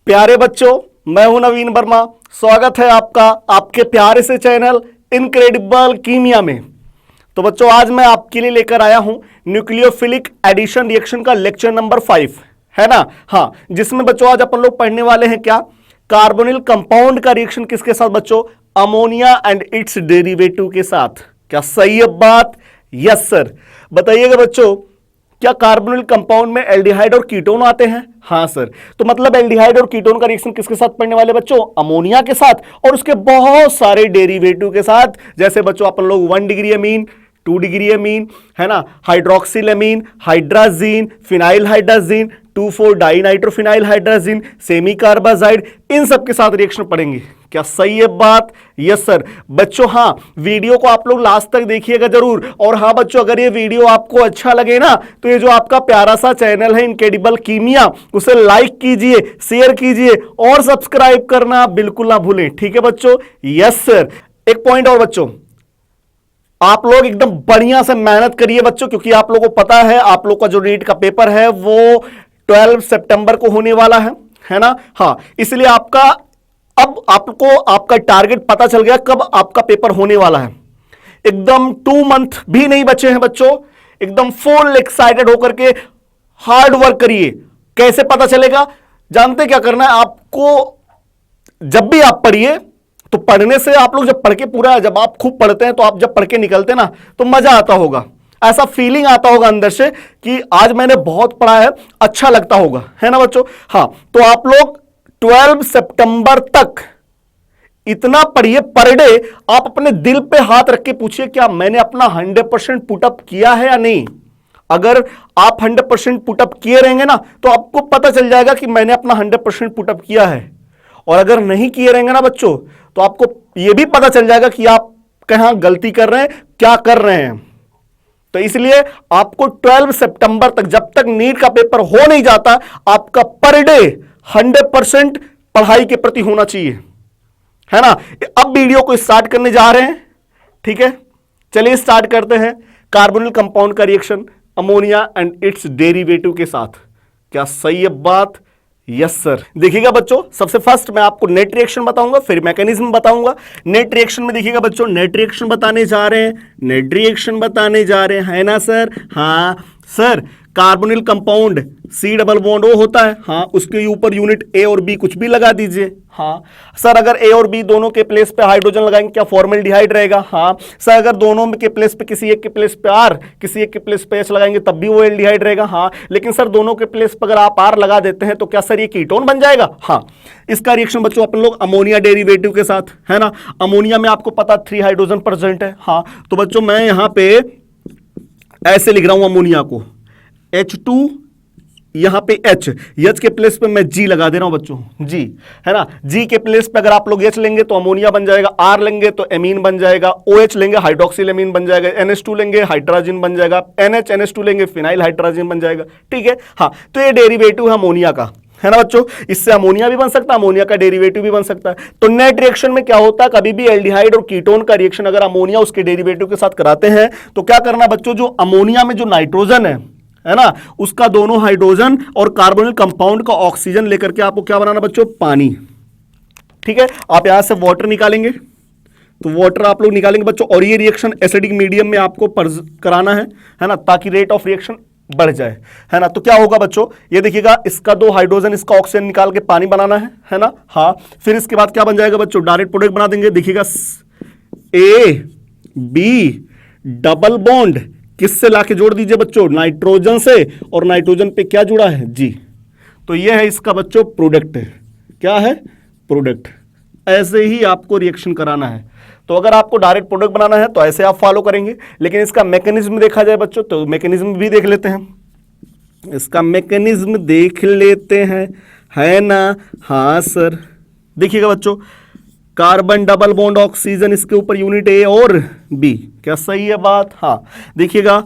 प्यारे बच्चों, मैं हूं नवीन वर्मा। स्वागत है आपका आपके प्यारे से चैनल इनक्रेडिबल कीमिया में। तो बच्चों, आज मैं आपके लिए लेकर आया हूं न्यूक्लियोफिलिक एडिशन रिएक्शन का लेक्चर नंबर 5, है ना। हाँ, जिसमें बच्चों आज अपन लोग पढ़ने वाले हैं क्या, कार्बोनिल कंपाउंड का रिएक्शन किसके साथ बच्चों, अमोनिया एंड इट्स डेरिवेटिव के साथ। क्या सही है बात? Yes sir. बताइएगा बच्चों, क्या कार्बोनिल कंपाउंड में एल्डिहाइड और कीटोन आते हैं? हाँ सर। तो मतलब एल्डिहाइड और कीटोन का रिएक्शन किसके साथ पढ़ने वाले बच्चों, अमोनिया के साथ और उसके बहुत सारे डेरिवेटिव के साथ। जैसे बच्चों अपन लोग 1 डिग्री अमीन, 2 डिग्री अमीन, है ना, hydroxyl amine, hydrazine, phenyl hydrazine, 2,4 dinitrophenyl hydrazine, semi carbazide, इन सब के साथ रिएक्शन पढ़ेंगे। क्या सही है बात? Yes sir. बच्चों हाँ, वीडियो को आप लोग लास्ट तक देखिएगा जरूर। और हाँ बच्चों, अगर ये वीडियो आपको अच्छा लगे ना, तो ये जो आपका प्यारा सा चैनल है इनक्रेडिबल कीमिया, उसे लाइक कीजिए, शेयर कीजिए और सब्सक्राइब करना बिल्कुल ना भूलें। ठीक है बच्चों? Yes sir. एक पॉइंट और बच्चों, आप लोग एकदम बढ़िया से मेहनत करिए बच्चों, क्योंकि आप लोगों को पता है आप लोग का जो नीट का पेपर है वो 12 सितंबर को होने वाला है ना। हाँ, इसलिए अब आपको आपका टारगेट पता चल गया कब आपका पेपर होने वाला है। एकदम 2 मंथ भी नहीं बचे हैं बच्चों, एकदम फुल एक्साइटेड होकर के हार्ड वर्क करिए। कैसे पता चलेगा? जानते क्या करना है आपको? जब भी आप पढ़िए तो पढ़ने से आप लोग जब पढ़ के पूरा, जब आप खूब पढ़ते हैं तो आप जब पढ़ के निकलते ना तो मजा आता होगा, ऐसा फीलिंग आता होगा अंदर से कि आज मैंने बहुत पढ़ा है, अच्छा लगता होगा, है ना बच्चों। हाँ, तो आप लोग 12 सितंबर तक इतना पढ़िए पर डे। आप अपने दिल पे हाथ रख के पूछिए, क्या मैंने अपना 100% पुटअप किया है या नहीं। अगर आप 100% पुटअप किए रहेंगे ना तो आपको पता चल जाएगा कि मैंने अपना 100% पुटअप किया है। और अगर नहीं किए रहेंगे ना बच्चों, तो आपको यह भी पता चल जाएगा कि आप कहां गलती कर रहे हैं, क्या कर रहे हैं। तो इसलिए आपको 12 सितंबर तक, जब तक नीट का पेपर हो नहीं जाता, आपका पर डे 100% पढ़ाई के प्रति होना चाहिए, है ना। अब वीडियो को स्टार्ट करने जा रहे हैं, ठीक है। चलिए स्टार्ट करते हैं कार्बोनिल कंपाउंड का reaction ammonia and it's derivative के साथ। क्या सही है बात? Yes sir. देखिएगा बच्चों, सबसे फर्स्ट मैं आपको नेट रिएक्शन बताऊंगा, फिर मैकेनिज्म बताऊंगा। नेट रिएक्शन में देखिएगा बच्चों, नेट रिएक्शन बताने जा रहे हैं, नेट रिएक्शन बताने जा रहे हैं, है ना सर। हाँ sir, carbonyl compound C double bond O होता है, हाँ, उसके ऊपर यूनिट A और B कुछ भी लगा दीजिए। हाँ सर, अगर A और B दोनों के प्लेस पे हाइड्रोजन लगाएंगे क्या फॉर्मल्डिहाइड रहेगा? हाँ सर, अगर दोनों के प्लेस पे किसी एक के प्लेस पे R, किसी एक के प्लेस पे H लगाएंगे तब भी वो एल्डिहाइड रहेगा। हाँ, लेकिन सर दोनों के प्लेस पे अगर आप R लगा देते हैं तो क्या सर ये कीटोन बन जाएगा? हाँ। इसका रिएक्शन बच्चों अपन लोग अमोनिया डेरिवेटिव के साथ, है ना। अमोनिया में आपको पता 3 हाइड्रोजन प्रेजेंट है। हाँ, तो बच्चों मैं यहां पे ऐसे लिख रहा हूं अमोनिया को, H2, यहां पे H के प्लेस पे मैं G लगा दे रहा हूं बच्चों, G, है ना। G के प्लेस पे अगर आप लोग H लेंगे तो अमोनिया बन जाएगा, R लेंगे तो एमीन बन जाएगा, OH लेंगे हाइड्रोक्सिल एमीन बन जाएगा, NH2 लेंगे हाइड्रोजन बन जाएगा, NH2 लेंगे फिनाइल हाइड्रोजन बन जाएगा। ठीक है। हाँ, तो ये डेरिवेटिव है अमोनिया का, है ना बच्चों। इससे अमोनिया भी बन सकता है, अमोनिया का डेरिवेटिव भी बन सकता है। तो नेट रिएक्शन में क्या होता है, कभी भी एल्डिहाइड और कीटोन का रिएक्शन अगर अमोनिया उसके डेरिवेटिव के साथ कराते हैं तो क्या करना बच्चों, जो अमोनिया में जो नाइट्रोजन है ना, उसका दोनों हाइड्रोजन और कार्बोनिल कंपाउंड का ऑक्सीजन लेकर के आपको क्या बनाना बच्चों, पानी। ठीक है। आप यहां से वाटर निकालेंगे, तो वाटर आप लोग निकालेंगे बच्चों, और ये रिएक्शन एसिडिक मीडियम में आपको कराना है ना, ताकि रेट ऑफ रिएक्शन बढ़ जाए, है ना। तो क्या होगा बच्चों, ये देखिएगा, इसका 2 हाइड्रोजन इसका ऑक्सीजन निकाल के पानी बनाना है ना। हाँ, फिर इसके बाद क्या बन जाएगा बच्चों, डायरेक्ट प्रोडक्ट बना देंगे। देखिएगा A-B डबल बॉन्ड किससे लाके जोड़ दीजिए बच्चों, नाइट्रोजन से, और नाइट्रोजन पे क्या जुड़ा है, G। तो ये है इसका बच्चों प्रोडक्ट, है क्या है, प्रोडक्ट। ऐसे ही आपको रिएक्शन कराना है। तो अगर आपको डायरेक्ट प्रोडक्ट बनाना है तो ऐसे आप फॉलो करेंगे, लेकिन इसका मैकेनिज्म देखा जाए बच्चों तो मैकेनिज्म भी देख लेते हैं। इसका मैकेनिज्म देख लेते हैं, है ना। हाँ सर, देखिएगा बच्चों, कार्बन डबल बॉन्ड ऑक्सीजन, इसके ऊपर यूनिट A और B। क्या सही है बात? हाँ। देखिएगा,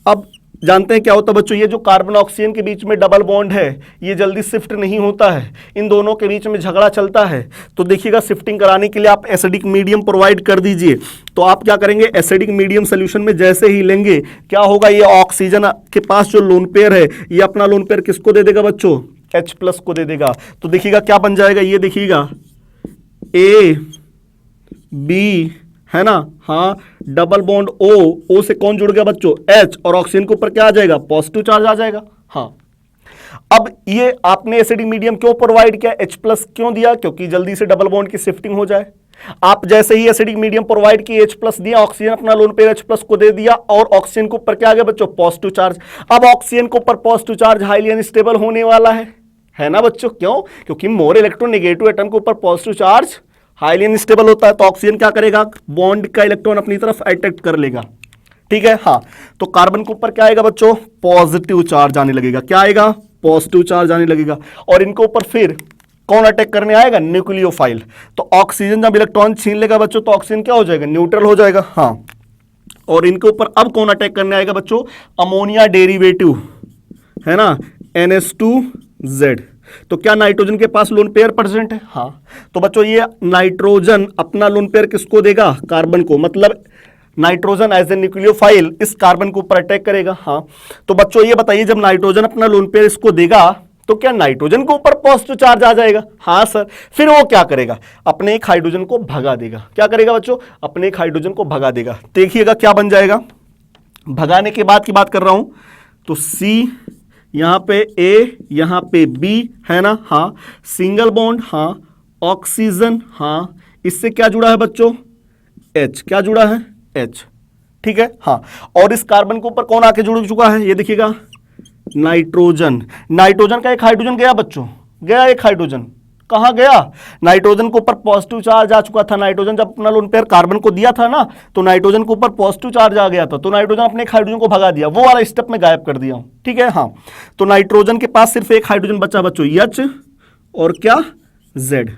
अब जानते हैं क्या होता है बच्चों, ये जो कार्बन ऑक्सीजन के बीच में डबल बॉन्ड है ये जल्दी शिफ्ट नहीं होता है, इन दोनों के बीच में झगड़ा चलता है। तो देखिएगा, शिफ्टिंग कराने के लिए आप एसिडिक मीडियम प्रोवाइड कर दीजिए। तो आप क्या करेंगे, एसिडिक मीडियम सोल्यूशन में जैसे ही लेंगे क्या होगा, ये ऑक्सीजन के पास जो लोन पेयर है ये अपना लोन पेयर किसको दे देगा बच्चों, H+ को दे देगा। तो देखिएगा क्या बन जाएगा, ये देखिएगा A B है ना, हाँ, डबल बॉन्ड O से कौन जुड़ गया बच्चों, H, और ऑक्सीजन के ऊपर क्या आ जाएगा, पॉजिटिव चार्ज आ जाएगा। हाँ, अब ये आपने एसिडिक मीडियम क्यों प्रोवाइड किया, H+ क्यों दिया, क्योंकि जल्दी से डबल बॉन्ड की शिफ्टिंग हो जाए। आप जैसे ही एसिडिक मीडियम प्रोवाइड किए, H+ दिया, ऑक्सीजन अपना लोन पेयर H+ को दे दिया, और ऑक्सीजन के ऊपर क्या आ गया बच्चों, पॉजिटिव चार्ज। अब ऑक्सीजन के ऊपर पॉजिटिव चार्ज हाईली अनस्टेबल होने वाला है ना बच्चों, क्यों, क्योंकि मोर इलेक्ट्रोनेगेटिव एटम के ऊपर पॉजिटिव चार्ज हाईली अनस्टेबल होता है, तो ऑक्सीजन क्या करेगा, बॉन्ड का इलेक्ट्रॉन अपनी तरफ अट्रैक्ट कर लेगा। ठीक है, हाँ, तो कार्बन के ऊपर क्या आएगा बच्चों, पॉजिटिव चार्ज आने लगेगा। क्या आएगा, पॉजिटिव चार्ज आने लगेगा। और इनके ऊपर फिर कौन अटैक करने आएगा, न्यूक्लियोफाइल। तो ऑक्सीजन जब इलेक्ट्रॉन छीन लेगा बच्चों, तो ऑक्सीजन क्या हो जाएगा, न्यूट्रल हो जाएगा। हाँ, और इनके ऊपर अब कौन अटैक करने आएगा बच्चों, अमोनिया डेरिवेटिव है ना, NH2Z। तो क्या नाइट्रोजन के पास लोन पेयर प्रेजेंट है, हाँ, तो बच्चों ये नाइट्रोजन अपना लोन पेयर किसको देगा, कार्बन को, मतलब नाइट्रोजन एज ए न्यूक्लियोफाइल इस कार्बन के ऊपर अटैक करेगा। हाँ, तो बच्चों ये बताइए, जब नाइट्रोजन अपना लोन पेयर इसको देगा तो क्या नाइट्रोजन के ऊपर पॉजिटिव चार्ज आ जाएगा, हाँ सर। फिर वो क्या करेगा, अपने एक हाइड्रोजन को भगा देगा। क्या करेगा बच्चों, अपने एक हाइड्रोजन को भगा देगा। देखिएगा क्या बन जाएगा, भगाने के बाद की बात कर रहा हूं, तो C, यहां पे A, यहां पे B है ना, हाँ, सिंगल बॉन्ड, हाँ, ऑक्सीजन, हाँ, इससे क्या जुड़ा है बच्चों, H, क्या जुड़ा है, H। ठीक है, हाँ, और इस कार्बन के ऊपर कौन आके जुड़ चुका है, ये देखिएगा नाइट्रोजन। नाइट्रोजन का एक हाइड्रोजन गया बच्चों, गया एक हाइड्रोजन, कहां गया, नाइट्रोजन के ऊपर पॉजिटिव चार्ज आ चुका था। नाइट्रोजन जब अपना लोन पेयर कार्बन को दिया था ना, तो नाइट्रोजन के ऊपर पॉजिटिव चार्ज आ गया था, तो नाइट्रोजन अपने एक हाइड्रोजन को भगा दिया, वो वाला स्टेप में गायब कर दिया हूं। ठीक है, हाँ, तो नाइट्रोजन के पास सिर्फ एक हाइड्रोजन बचा बच्चों, H, और क्या, Z।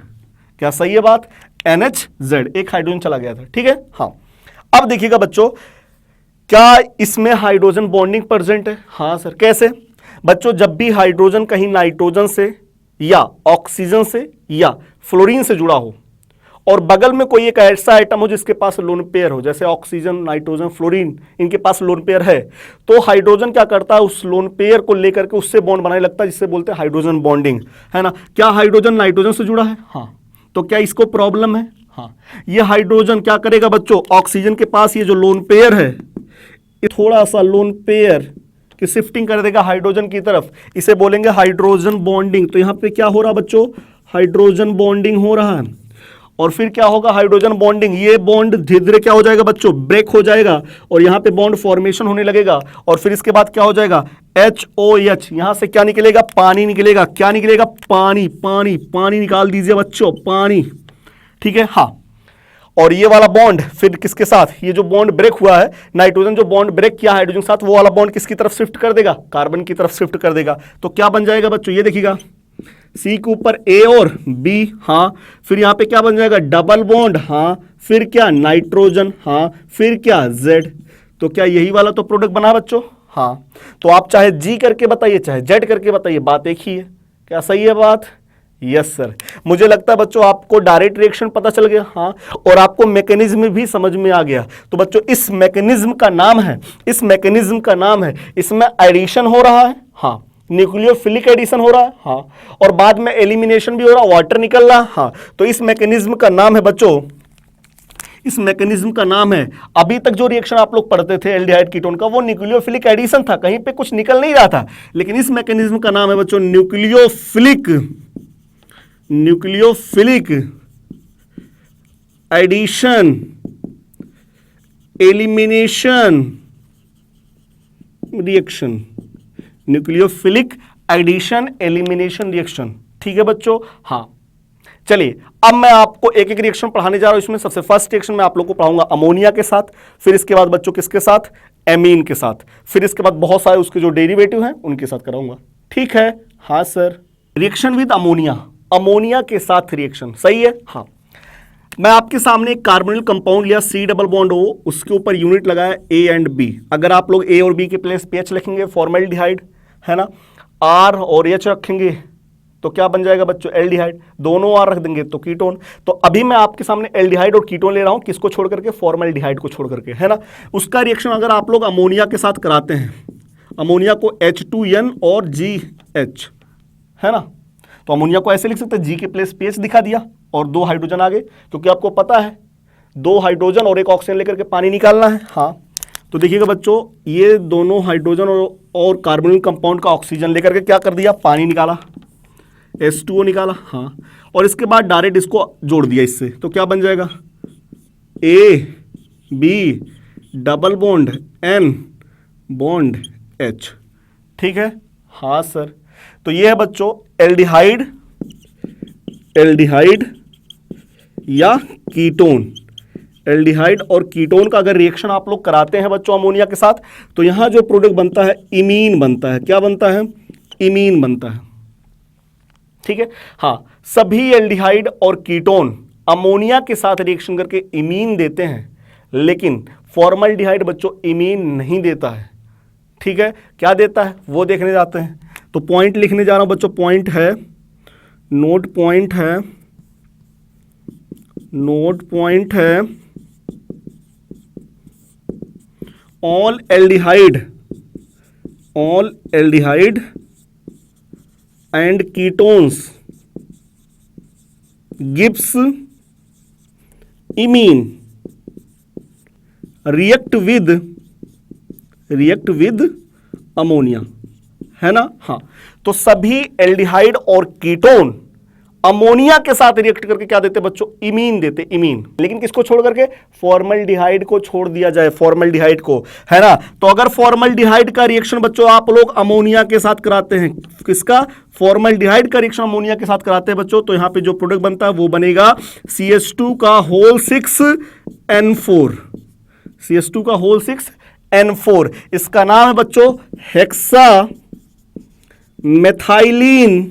क्या सही है बात, NHZ, एक हाइड्रोजन चला गया था। ठीक है, हाँ, अब देखिएगा बच्चों, क्या इसमें हाइड्रोजन बॉन्डिंग प्रेजेंट है, हाँ सर। कैसे बच्चों, जब भी हाइड्रोजन कहीं नाइट्रोजन से या ऑक्सीजन से या फ्लोरीन से जुड़ा हो, और बगल में कोई एक ऐसा आइटम हो जिसके पास लोन पेयर हो, जैसे ऑक्सीजन, नाइट्रोजन, फ्लोरीन, इनके पास लोन पेयर है, तो हाइड्रोजन क्या करता है, उस लोन पेयर को लेकर के उससे बॉन्ड बनाने लगता है, जिससे बोलते हैं हाइड्रोजन बॉन्डिंग, है ना। क्या हाइड्रोजन नाइट्रोजन से जुड़ा है, हाँ, तो क्या इसको प्रॉब्लम है, हाँ, ये हाइड्रोजन क्या करेगा बच्चों, ऑक्सीजन के पास ये जो लोन पेयर है, ये थोड़ा सा लोन पेयर की शिफ्टिंग कर देगा हाइड्रोजन की तरफ, इसे बोलेंगे हाइड्रोजन बॉन्डिंग। तो यहां पे क्या हो रहा बच्चों, हाइड्रोजन बॉन्डिंग हो रहा है। और फिर क्या होगा, हाइड्रोजन बॉन्डिंग, ये बॉन्ड धीरे धीरे क्या हो जाएगा बच्चों, ब्रेक हो जाएगा, और यहां पे बॉन्ड फॉर्मेशन होने लगेगा। और फिर इसके बाद क्या हो जाएगा, HOH, यहां से क्या निकलेगा, पानी निकलेगा। क्या निकलेगा, पानी, पानी, पानी निकाल दीजिए बच्चों, पानी। ठीक है, हाँ, और ये वाला बॉन्ड फिर किसके साथ, ये जो बॉन्ड ब्रेक हुआ है, नाइट्रोजन जो बॉन्ड ब्रेक किया हाइड्रोजन के साथ, वो वाला बॉन्ड किसकी तरफ शिफ्ट कर देगा, कार्बन की तरफ शिफ्ट कर देगा। तो क्या बन जाएगा बच्चों, ये देखिएगा, C के ऊपर A और B, हाँ, फिर यहां पे क्या बन जाएगा, डबल बॉन्ड, हाँ, फिर क्या, नाइट्रोजन, हाँ, फिर क्या, Z। तो क्या यही वाला तो प्रोडक्ट बना बच्चों, हाँ। तो आप चाहे G करके बताइए, चाहे Z करके बताइए, बात एक ही है। क्या सही है बात, यस सर। मुझे लगता है बच्चों आपको डायरेक्ट रिएक्शन पता चल गया, हाँ, और आपको मैकेनिज्म भी समझ में आ गया। तो बच्चों इस मैकेनिज्म का नाम है, इस मैकेनिज्म का नाम है, इसमें एडिशन हो रहा है, हाँ, न्यूक्लियोफिलिक एडिशन हो रहा है, हाँ, और बाद में एलिमिनेशन भी हो रहा है, वाटर निकल रहा है, हाँ। तो इस मैकेनिज्म का नाम है बच्चों, इस मैकेनिज्म का नाम है, अभी तक जो रिएक्शन आप लोग पढ़ते थे एल्डिहाइड कीटोन का, वो न्यूक्लियोफिलिक एडिशन था, कहीं पे कुछ निकल नहीं रहा था, लेकिन इस मैकेनिज्म का नाम है बच्चों nucleophilic addition elimination reaction, nucleophilic addition elimination reaction. ठीक है बच्चों, हाँ। चलिए अब मैं आपको एक एक रिएक्शन पढ़ाने जा रहा हूं। इसमें सबसे फर्स्ट रिएक्शन मैं आप लोग को पढ़ाऊंगा अमोनिया के साथ, फिर इसके बाद बच्चों किसके साथ, एमीन के साथ, फिर इसके बाद बहुत सारे उसके जो डेरिवेटिव हैं उनके साथ कराऊंगा। ठीक है, हाँ sir. Reaction with ammonia, ammonia के साथ रिएक्शन, सही है, हाँ। मैं आपके सामने एक कार्बोनिल कंपाउंड लिया, C डबल बॉन्ड O, उसके ऊपर यूनिट लगाया A एंड B। अगर आप लोग A और B के प्लेस पे H लिखेंगे, फॉर्मेल्डिहाइड है ना, R और H रखेंगे तो क्या बन जाएगा बच्चों, एल्डिहाइड। दोनों R रख देंगे तो कीटोन। तो अभी मैं आपके सामने एल्डिहाइड और कीटोन ले रहा हूं, किसको छोड़ करके, फॉर्मेल्डिहाइड को छोड़ करके, है ना। उसका रिएक्शन अगर आप लोग अमोनिया के साथ कराते हैं, अमोनिया को H2N और GH, है ना। तो अमोनिया को ऐसे लिख सकते हैं, जी के प्लेस पीएच दिखा दिया और 2 हाइड्रोजन आगे, क्योंकि आपको पता है 2 हाइड्रोजन और 1 ऑक्सीजन लेकर के पानी निकालना है। हाँ, तो देखिएगा बच्चों, ये दोनों हाइड्रोजन और कार्बोनिल कंपाउंड का ऑक्सीजन लेकर के क्या कर दिया, पानी निकाला, H2O निकाला। हाँ, और इसके बाद डायरेक्ट इसको जोड़ दिया इससे, तो क्या बन जाएगा, AB double bond N bond H। ठीक है। हाँ सर, तो ये है बच्चों एल्डिहाइड, एल्डिहाइड या कीटोन। एल्डिहाइड और कीटोन का अगर रिएक्शन आप लोग कराते हैं बच्चों अमोनिया के साथ, तो यहां जो प्रोडक्ट बनता है इमीन बनता है। क्या बनता है, इमीन बनता है। ठीक है। हाँ, सभी एल्डिहाइड और कीटोन अमोनिया के साथ रिएक्शन करके इमीन देते हैं, लेकिन फॉर्मल्डिहाइड बच्चों इमीन नहीं देता है। ठीक है, क्या देता है वो देखने जाते हैं। तो पॉइंट लिखने जा रहा हूं बच्चों, पॉइंट है, नोट पॉइंट है, नोट पॉइंट है, all aldehyde and ketones gives imine react with ammonia, है ना। हाँ, तो सभी एल्डिहाइड और कीटोन अमोनिया के साथ रिएक्ट करके क्या देते बच्चों, इमीन देते, इमीन। लेकिन किसको छोड़ करके, फॉर्मल्डिहाइड को छोड़ दिया जाए, फॉर्मल्डिहाइड को, है ना। तो अगर फॉर्मल्डिहाइड का रिएक्शन बच्चों आप लोग अमोनिया के साथ कराते हैं, किसका, फॉर्मल्डिहाइड का रिएक्शन अमोनिया के साथ कराते हैं बच्चों, तो यहां पे जो प्रोडक्ट बनता है वो बनेगा CH2 का होल 6N4, CH2 का होल 6N4। इसका नाम है बच्चों हेक्सा मेथाइलिन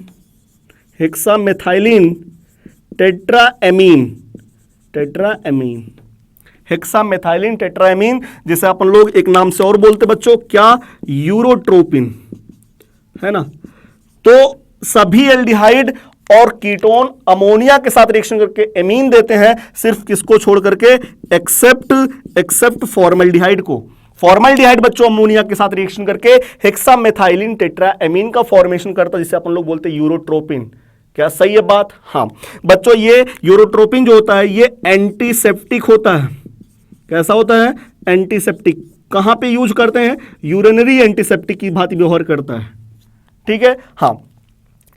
टेट्राएमीन, हेक्सामेथाइलिन टेट्राएमीन, जिसे अपन लोग एक नाम से और बोलते बच्चों, क्या, यूरोट्रोपिन, है ना। तो सभी एल्डिहाइड और कीटोन अमोनिया के साथ रिएक्शन करके एमीन देते हैं, सिर्फ किसको छोड़ करके, एक्सेप्ट फॉर्मल्डिहाइड को। फॉर्मल्डिहाइड बच्चों अमोनिया के साथ रिएक्शन करके हेक्सामेथाइलिन टेट्राएमीन का फॉर्मेशन करता है, जिसे अपन लोग बोलते हैं यूरोट्रोपिन। क्या सही है बात। हाँ बच्चों, ये यूरोट्रोपिन जो होता है ये एंटीसेप्टिक होता है। कैसा होता है, एंटीसेप्टिक। कहां पे यूज करते हैं, यूरिनरी एंटीसेप्टिक की भांति व्यवहार करता है। ठीक है। हाँ,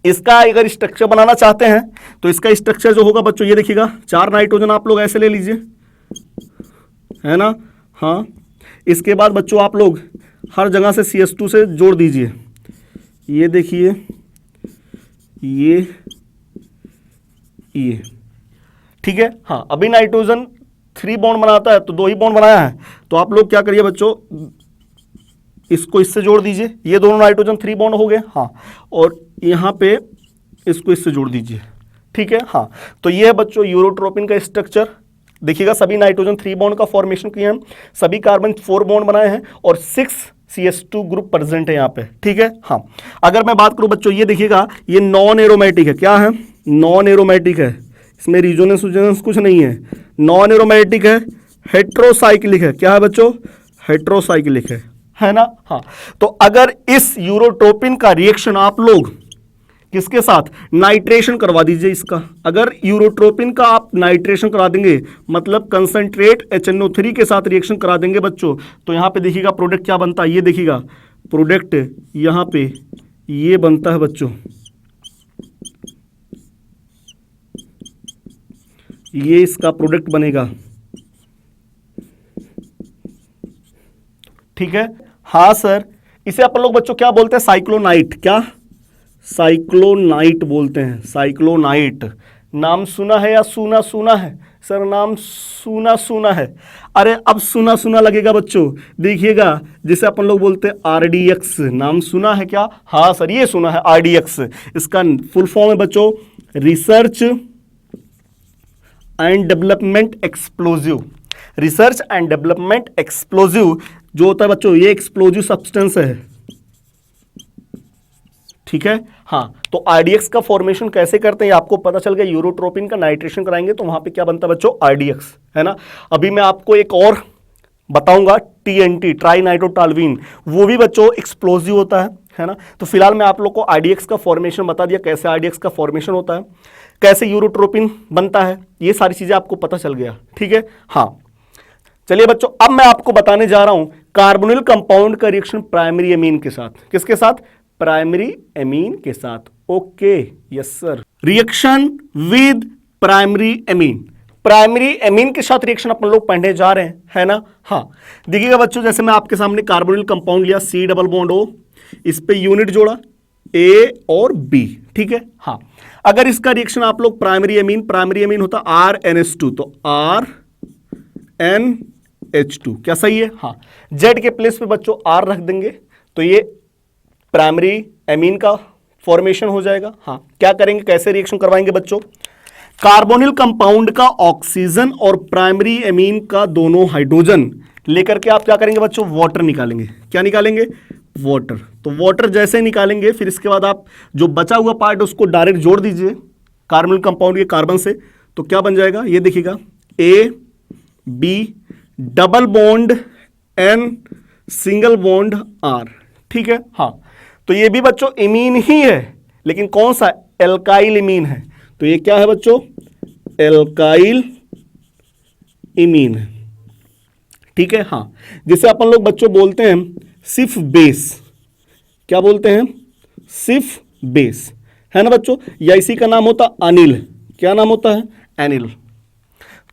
इसका अगर स्ट्रक्चर बनाना चाहते हैं तो इसका स्ट्रक्चर जो होगा बच्चों ये देखिएगा, 4 नाइट्रोजन आप लोग ऐसे ले लीजिए, है ना। हाँ, इसके बाद बच्चों आप लोग हर जगह से CH2 से जोड़ दीजिए। ये देखिए, ये ठीक है। हाँ, अभी नाइट्रोजन 3 बॉन्ड बनाता है तो 2 ही बॉन्ड बनाया है, तो आप लोग क्या करिए बच्चों, इसको इससे जोड़ दीजिए, ये दोनों नाइट्रोजन 3 बॉन्ड हो गए। हाँ, और यहाँ पे इसको इससे जोड़ दीजिए। ठीक है। हाँ, तो ये है बच्चों यूरोट्रोपिन का स्ट्रक्चर। देखिएगा, सभी नाइट्रोजन 3 बॉन्ड का फॉर्मेशन किया है, सभी कार्बन 4 बॉन्ड बनाए हैं और 6 CH2 ग्रुप प्रेजेंट है यहाँ पे। ठीक है। हाँ, अगर मैं बात करूं बच्चों, ये देखिएगा, ये नॉन एरोमेटिक है। क्या है, नॉन एरोमेटिक है, इसमें रिजोनेंस कुछ नहीं है, नॉन एरोमेटिक है, हेट्रोसाइक्लिक है। क्या है बच्चों, हेट्रोसाइक्लिक है ना। हाँ, तो अगर इस यूरोट्रोपिन का रिएक्शन आप लोग किसके साथ, नाइट्रेशन करवा दीजिए इसका। अगर यूरोट्रोपिन का आप नाइट्रेशन करा देंगे, मतलब कंसंट्रेट HNO3 के साथ रिएक्शन करा देंगे बच्चों, तो यहां पे देखिएगा प्रोडक्ट क्या बनता है, ये देखिएगा प्रोडक्ट यहां पे ये बनता है बच्चों, ये इसका प्रोडक्ट बनेगा। ठीक है। हाँ सर, इसे अपन लोग बच्चों क्या बोलते हैं, साइक्लोनाइट। क्या, साइक्लोनाइट बोलते हैं, साइक्लोनाइट। नाम सुना है या सुना है सर, नाम सुना है। अरे अब सुना लगेगा बच्चों, देखिएगा, जिसे अपन लोग बोलते हैं RDX। नाम सुना है क्या, हाँ सर ये सुना है RDX। इसका फुल फॉर्म है बच्चों research and development explosive. Research and development explosive जो होता है बच्चों, ये एक्सप्लोजिव सब्सटेंस है। ठीक है। हाँ, तो RDX का फॉर्मेशन कैसे करते हैं आपको पता चल गया। यूरोट्रोपिन का नाइट्रेशन कराएंगे तो वहां पे क्या बनता है बच्चों, RDX, है ना। अभी मैं आपको एक और बताऊंगा, TNT, ट्राई नाइट्रोटॉल्यूइन, वो भी बच्चों एक्सप्लोजिव होता है। है ना। तो फिलहाल मैं आप लोग को आरडीएक्स का फॉर्मेशन बता दिया, कैसे आरडीएक्स का फॉर्मेशन होता है, कैसे यूरोट्रोपिन बनता है, ये सारी चीजें आपको पता चल गया, ठीक है। हाँ चलिए बच्चों, अब मैं आपको बताने जा रहा हूं कार्बोनिल कंपाउंड का रिएक्शन प्राइमरी एमीन के साथ। किसके साथ? प्राइमरी एमीन के साथ। Okay, yes sir. Reaction with primary amine, primary amine के साथ रिएक्शन अपन लोग पढ़ने जा रहे हैं, है ना। हाँ देखिएगा बच्चों, जैसे मैं आपके सामने कार्बोनिल कंपाउंड लिया, C डबल बॉन्ड O, इस पे यूनिट जोड़ा A और B, ठीक है। हाँ अगर इसका रिएक्शन आप लोग प्राइमरी एमीन होता RNH2, तो RNH2 क्या सही है? हाँ Z के प्लेस पे बच्चों R रख देंगे तो ये प्राइमरी एमीन का फॉर्मेशन हो जाएगा। हाँ क्या करेंगे, कैसे रिएक्शन करवाएंगे बच्चों? कार्बोनिल कंपाउंड का ऑक्सीजन और प्राइमरी एमीन का दोनों हाइड्रोजन लेकर के आप क्या करेंगे बच्चों? वाटर निकालेंगे। क्या निकालेंगे? वाटर। तो वाटर जैसे निकालेंगे फिर इसके बाद आप जो बचा हुआ पार्ट उसको डायरेक्ट जोड़ दीजिए कार्बोनिल कंपाउंड के कार्बन से, तो क्या बन जाएगा? ये देखिएगा A B double bond N single bond R, ठीक है। हाँ तो ये भी बच्चों इमीन ही है, लेकिन कौन सा? एल्काइल इमीन है। तो ये क्या है बच्चों? एल्काइल इमीन है, ठीक है। हाँ जिसे अपन लोग बच्चों बोलते हैं सिर्फ बेस। क्या बोलते हैं? सिर्फ बेस, है ना बच्चों। या इसी का नाम होता अनिल। क्या नाम होता है? एनिल।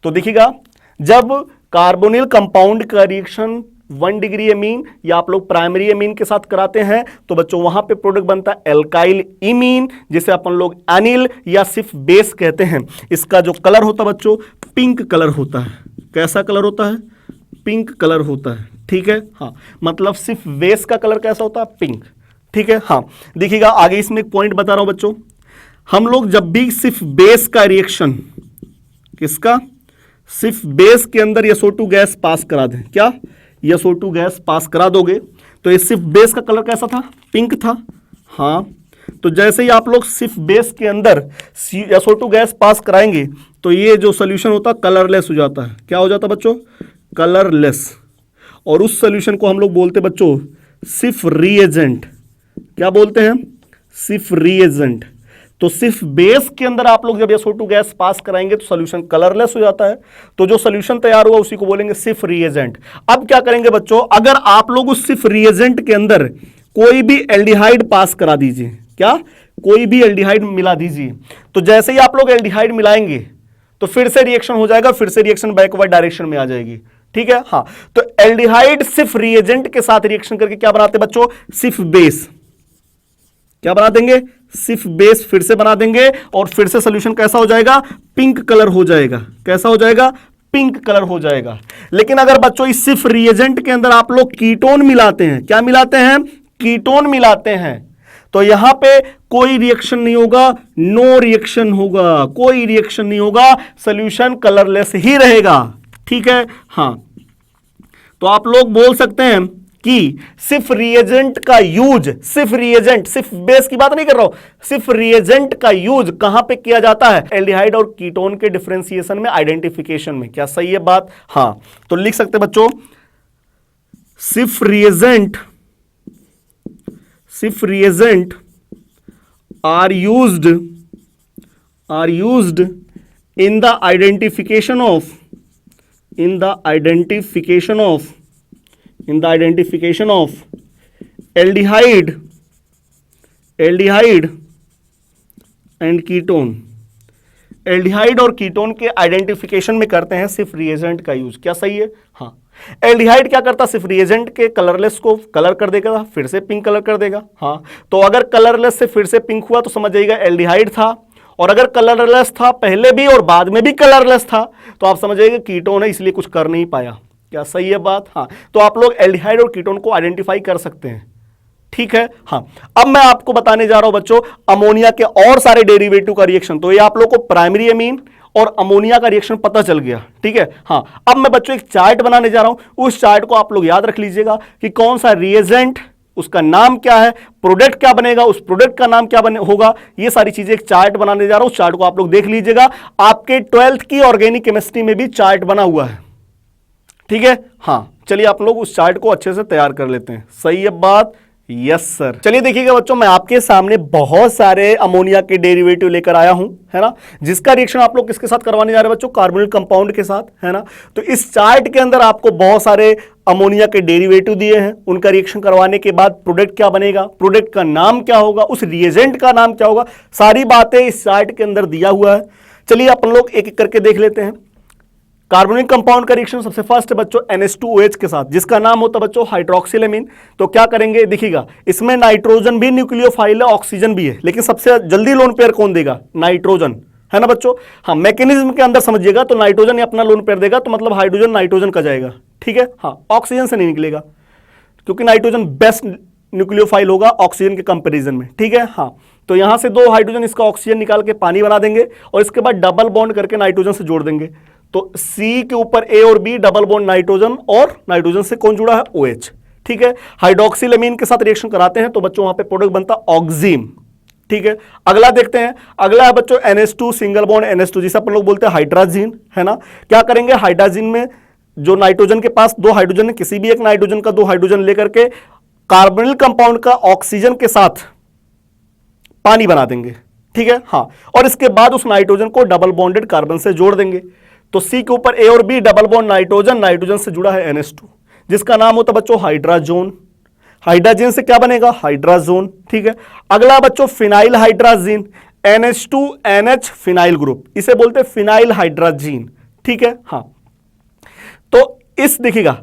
तो देखिएगा, जब कार्बोनिल कंपाउंड का रिएक्शन 1 डिग्री एमीन या आप लोग प्राइमरी एमीन के साथ कराते हैं तो बच्चों वहां पे प्रोडक्ट बनता है एल्काइल इमीन, जिसे अपन लोग एनिल या सिर्फ बेस कहते हैं। इसका जो कलर होता है बच्चों पिंक कलर होता है। कैसा कलर होता है? पिंक कलर होता है, ठीक है। हाँ मतलब सिर्फ बेस का कलर कैसा होता है? पिंक, ठीक है। हाँ देखिएगा आगे इसमें एक पॉइंट बता रहा हूं बच्चों, हम लोग जब भी सिर्फ बेस का रिएक्शन, किसका? सिर्फ बेस के अंदर SO2 गैस पास करा दें, क्या SO2 गैस पास करा दोगे तो ये सिर्फ बेस का कलर कैसा था? पिंक था। हाँ तो जैसे ही आप लोग सिर्फ बेस के अंदर SO2 गैस पास कराएंगे तो ये जो सोल्यूशन होता है कलरलेस हो जाता है। क्या हो जाता है बच्चों? कलरलेस। और उस सोल्यूशन को हम लोग बोलते हैं बच्चों सिर्फ रिएजेंट। क्या बोलते हैं? सिर्फ रिएजेंट। तो सिर्फ बेस के अंदर आप लोग जब SO2 गैस पास कराएंगे तो सोल्यूशन कलरलेस हो जाता है। तो जो सोल्यूशन तैयार हुआ उसी को बोलेंगे सिर्फ रिएजेंट। अब क्या करेंगे बच्चों, अगर आप लोग उस सिर्फ रिएजेंट के अंदर कोई भी एल्डिहाइड पास करा दीजिए, क्या? कोई भी एल्डिहाइड मिला दीजिए, तो जैसे ही आप लोग एल्डिहाइड मिलाएंगे तो फिर से रिएक्शन हो जाएगा, फिर से रिएक्शन बैकवर्ड डायरेक्शन में आ जाएगी, ठीक है। हाँ तो एल्डिहाइड सिर्फ रिएजेंट के साथ रिएक्शन करके क्या बनाते हैं बच्चों? सिर्फ बेस। क्या बना देंगे? सिर्फ बेस फिर से बना देंगे और फिर से सोल्यूशन कैसा हो जाएगा? पिंक कलर हो जाएगा। कैसा हो जाएगा? पिंक कलर हो जाएगा। लेकिन अगर बच्चों इस सिर्फ रिएजेंट के अंदर आप लोग कीटोन मिलाते हैं, क्या मिलाते हैं? कीटोन मिलाते हैं, तो यहां पे कोई रिएक्शन नहीं होगा, नो रिएक्शन होगा, कोई रिएक्शन नहीं होगा, सोल्यूशन कलरलेस ही रहेगा, ठीक है। हाँ तो आप लोग बोल सकते हैं कि सिर्फ रिएजेंट का यूज, सिर्फ रिएजेंट, सिर्फ बेस की बात नहीं कर रहा हूं, सिर्फ रिएजेंट का यूज कहां पे किया जाता है? एल्डिहाइड और कीटोन के डिफरेंशिएशन में, आइडेंटिफिकेशन में। क्या सही है बात? हां तो लिख सकते हैं बच्चों सिर्फ reagent are used in the identification of aldehyde and ketone. Aldehyde और कीटोन के आइडेंटिफिकेशन में करते हैं सिर्फ रिएजेंट का यूज। क्या सही है? हाँ एल्डिहाइड क्या करता? सिर्फ रिएजेंट के कलरलेस को कलर कर देगा, फिर से पिंक कलर कर देगा। हाँ तो अगर कलरलेस से फिर से पिंक हुआ तो समझ जाइएगा एल्डिहाइड था, और अगर कलरलेस था पहले भी और बाद में भी कलरलेस था तो आप समझ जाइएगा कीटोन है, इसलिए कुछ कर नहीं पाया। क्या सही है बात? हाँ तो आप लोग एल्डिहाइड और कीटोन को आइडेंटिफाई कर सकते हैं, ठीक है। हाँ अब मैं आपको बताने जा रहा हूं बच्चों अमोनिया के और सारे डेरिवेटिव का रिएक्शन। तो ये आप लोग को प्राइमरी एमीन और अमोनिया का रिएक्शन पता चल गया, ठीक है। हाँ अब मैं बच्चों एक चार्ट बनाने जा रहा हूं, उस चार्ट को आप लोग याद रख लीजिएगा कि कौन सा रिएजेंट, उसका नाम क्या है, प्रोडक्ट क्या बनेगा, उस प्रोडक्ट का नाम क्या होगा, ये सारी चीजें एक चार्ट बनाने जा रहा हूं। उस चार्ट को आप लोग देख लीजिएगा, आपके 12th की ऑर्गेनिक केमिस्ट्री में भी चार्ट बना हुआ है, ठीक है। हाँ चलिए आप लोग उस चार्ट को अच्छे से तैयार कर लेते हैं। सही है बात? Yes sir. चलिए देखिएगा बच्चों, मैं आपके सामने बहुत सारे अमोनिया के डेरिवेटिव लेकर आया हूं, है ना, जिसका रिएक्शन आप लोग किसके साथ करवाने जा रहे हैं बच्चों? कार्बोनिल कंपाउंड के साथ, है ना। तो इस चार्ट के अंदर आपको बहुत सारे अमोनिया के डेरिवेटिव दिए हैं, उनका रिएक्शन करवाने के बाद प्रोडक्ट क्या बनेगा, प्रोडक्ट का नाम क्या होगा, उस रिएजेंट का नाम क्या होगा, सारी बातें इस चार्ट के अंदर दिया हुआ है। चलिए अपन लोग एक एक करके देख लेते हैं। कार्बोनिक कंपाउंड का रिएक्शन सबसे फर्स्ट है बच्चों NH2OH के साथ, जिसका नाम होता है बच्चों हाइड्रोक्सिलेमीन। तो क्या करेंगे, देखिएगा इसमें नाइट्रोजन भी न्यूक्लियोफाइल है, ऑक्सीजन भी है, लेकिन सबसे जल्दी लोन पेयर कौन देगा? नाइट्रोजन, है ना बच्चों। हाँ, मैकेनिज्म के अंदर समझिएगा, तो नाइट्रोजन ही अपना लोन पेयर देगा, तो मतलब हाइड्रोजन नाइट्रोजन का जाएगा, ठीक है। हाँ, ऑक्सीजन से नहीं निकलेगा, क्योंकि नाइट्रोजन बेस्ट न्यूक्लियोफाइल होगा ऑक्सीजन के कंपैरिजन में, ठीक है। हाँ, तो यहां से दो हाइड्रोजन इसका ऑक्सीजन निकाल के पानी बना देंगे और इसके बाद डबल बॉन्ड करके नाइट्रोजन से जोड़ देंगे। तो C के ऊपर A और B डबल बॉन्ड नाइट्रोजन, और नाइट्रोजन से कौन जुड़ा है? OH, ठीक है। हाइड्रोक्सिलेमीन के साथ रिएक्शन कराते हैं तो बच्चों वहां पे प्रोडक्ट बनता ऑक्सीम, ठीक है। अगला देखते हैं, अगला है बच्चों NH2 सिंगल बॉन्ड NH2, जिसे अपन लोग बोलते हैं हाइड्राजीन, है ना। क्या करेंगे, हाइड्राजीन में जो नाइट्रोजन के पास दो हाइड्रोजन है, किसी भी एक नाइट्रोजन का दो हाइड्रोजन लेकर के कार्बोनिल कंपाउंड का ऑक्सीजन के साथ पानी बना देंगे, ठीक है। हाँ, और इसके बाद उस नाइट्रोजन को डबल बॉन्डेड कार्बन से जोड़ देंगे। तो C के ऊपर A और B double bond nitrogen, nitrogen से जुड़ा है NH2, जिसका नाम होता है बच्चों हाइड्राजोन। हाइड्राजीन से क्या बनेगा? हाइड्राजोन, ठीक है। अगला बच्चों phenyl hydrazine, NH2NH phenyl group, इसे बोलते हैं फिनाइल हाइड्राजीन, ठीक है। हाँ, तो इस देखिएगा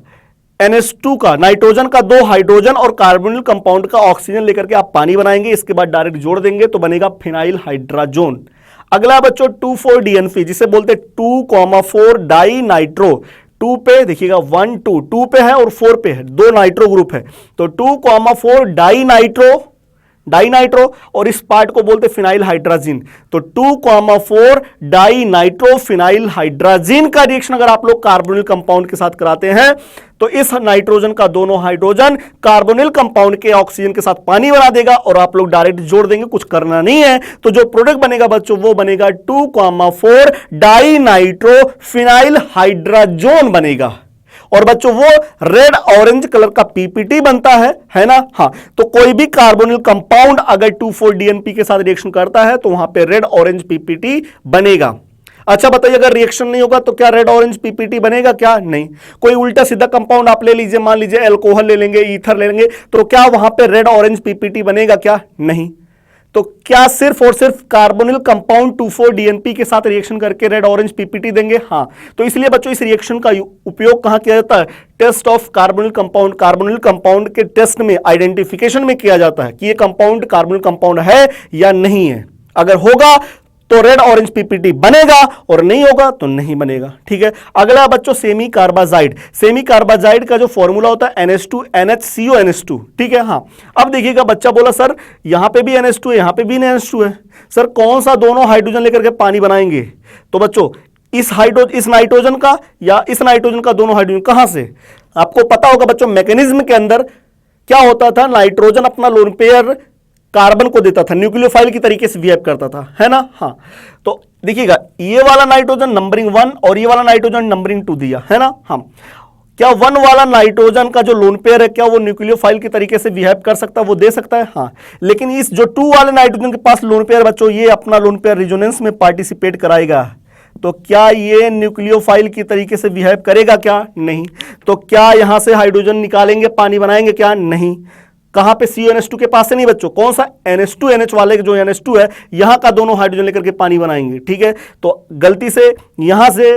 NH2 का, नाइट्रोजन का दो हाइड्रोजन और कार्बोनिल कंपाउंड का ऑक्सीजन लेकर के आप पानी बनाएंगे, इसके बाद डायरेक्ट जोड़ देंगे तो बनेगा फिनाइल हाइड्राजोन। अगला बच्चों 2,4-DNP, जिसे बोलते 2,4 डाई नाइट्रो। 2 पे देखिएगा 1 2 2 पे है और 4 पे है, दो नाइट्रो ग्रुप है, तो 2,4 डाई नाइट्रो, और इस पार्ट को बोलते फिनाइल हाइड्राजीन। तो 2,4 डाई नाइट्रो फिनाइल हाइड्राजीन का रिएक्शन अगर आप लोग कार्बोनिल कंपाउंड के साथ कराते हैं तो इस नाइट्रोजन का दोनों हाइड्रोजन कार्बोनिल कंपाउंड के ऑक्सीजन के साथ पानी बना देगा और आप लोग डायरेक्ट जोड़ देंगे, कुछ करना नहीं है। तो जो प्रोडक्ट बनेगा बच्चों वो बनेगा 2,4 डाई नाइट्रो फिनाइल हाइड्राजोन बनेगा। और बच्चों वो रेड ऑरेंज कलर का पीपीटी बनता है ना। हाँ, तो कोई भी कार्बोनिल कंपाउंड अगर 2,4-DNP के साथ रिएक्शन करता है तो वहां पे रेड ऑरेंज पीपीटी बनेगा। अच्छा बताइए, अगर रिएक्शन नहीं होगा तो क्या रेड ऑरेंज पीपीटी बनेगा? क्या नहीं। कोई उल्टा सीधा कंपाउंड आप ले लीजिए, मान लीजिए अल्कोहल ले लेंगे, ईथर ले लेंगे, तो क्या वहां पे रेड ऑरेंज पीपीटी बनेगा? क्या नहीं। तो क्या सिर्फ और सिर्फ कार्बोनिल कंपाउंड 2,4-DNP के साथ रिएक्शन करके रेड ऑरेंज पीपीटी देंगे? हाँ। तो इसलिए बच्चों इस रिएक्शन का उपयोग कहां किया जाता है? Test of carbonyl compound, carbonyl compound के टेस्ट में, आइडेंटिफिकेशन में किया जाता है कि ये कंपाउंड कार्बोनिल कंपाउंड है या नहीं है। अगर होगा तो रेड ऑरेंज पीपीटी बनेगा और नहीं होगा तो नहीं बनेगा, ठीक है। अगला बच्चों सेमी कार्बाजाइड। सेमी कार्बाजाइड का जो फॉर्मूला होता है NH2NHCONH2, ठीक है। हाँ, अब देखिएगा बच्चा बोला सर यहां पे भी NH2 है, यहां पे भी NH2 है, सर कौन सा दोनों हाइड्रोजन लेकर के पानी बनाएंगे? तो बच्चों इस नाइट्रोजन का या इस नाइट्रोजन का, दोनों हाइड्रोजन कहां से? आपको पता होगा बच्चों मैकेनिज्म के अंदर क्या होता था, नाइट्रोजन अपना लोन पेयर कार्बन को देता था, न्यूक्लियोफाइल की तरीके से बिहेव करता था, है ना। हाँ, तो देखिएगा ये वाला नाइट्रोजन नंबरिंग 1 और ये वाला नाइट्रोजन नंबरिंग 2 दिया, है ना। हाँ, क्या 1 वाला नाइट्रोजन का जो लोन पेयर है क्या वो न्यूक्लियोफाइल की तरीके से बिहेव कर सकता है? वो दे सकता है, हाँ। लेकिन इस जो 2 वाले नाइट्रोजन के पास लोन पेयर बच्चों, ये अपना लोन पेयर रिजोनेंस में पार्टिसिपेट कराएगा, तो क्या ये न्यूक्लियोफाइल की तरीके से बिहेव करेगा? क्या नहीं। तो क्या यहां से हाइड्रोजन निकालेंगे, पानी बनाएंगे? क्या नहीं। कहां पे? CONH2 के पास से नहीं बच्चों, कौन सा? NH2NH वाले जो NH2 है यहां का दोनों हाइड्रोजन लेकर के पानी बनाएंगे, ठीक है। तो गलती से यहां से